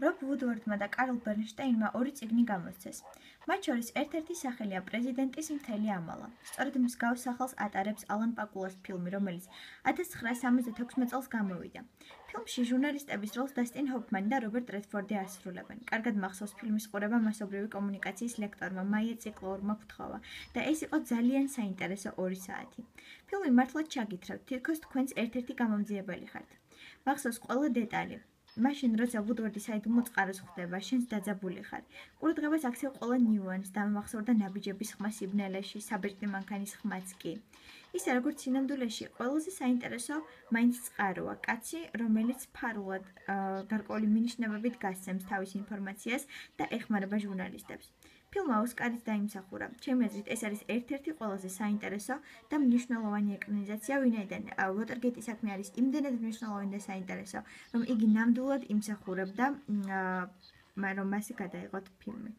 რობ ვუდვორდმა და კარლ ბერნშტაინმა ორი წიგნი გამოსცეს. მათ შორის ერთ-ერთი სახელია პრეზიდენტის მთელი ამალა. სწორედ მსგავს სახელს ატარებს ალან პაკულას ფილმი, რომელიც 1976 წელს გამოვიდა. ფილმში ჟურნალისტების როლს დასტინ ჰოფმანი და რობერტ რედფორდი ასრულებენ. კარგად მახსოვს ფილმის ყურება მასობრივი კომუნიკაციის ლექტორმა მაია ციკლორმა გთხოვა და ეს იყო ძალიან საინტერესო 2 საათი. ფილმი მართლაც ჩაგითხრათ, თითქოს თქვენც ერთ-ერთი გამომძიებელი ხართ. მახსოვს ყველა დეტალი. მაშინ როცა ვუდვორდი საიდუმლო წყაროს ხვდება, შენს დაძაბული ხარ. ყურადღებას აქცევ ყველა ნიუანს, დამახსოვრდა ნაბიჯების ხმა სიბნელეში, საბეჭდი მანქანის ხმაც კი. ისე როგორც სინამდვილეში, ყველაზე საინტერესო მაინც წყაროა, კაცი, რომელიც ფარულად გარკვეული მინიშნებებით გასცემს თავის ინფორმაციას და ეხმარება ჟურნალისტებს. ფილმმა ოსკარიც დაიმსახურა. ჩემი აზრით, ეს არის ერთ-ერთი ყველაზე საინტერესო და მნიშვნელოვანი ეკრანიზაცია, ვინაიდან ვოტერგეიტის საქმე არის იმდენად მნიშვნელოვანი და საინტერესო, რომ იგი ნამდვილად იმსახურებდა, რომ მასზე გადაიღოთ ფილმი.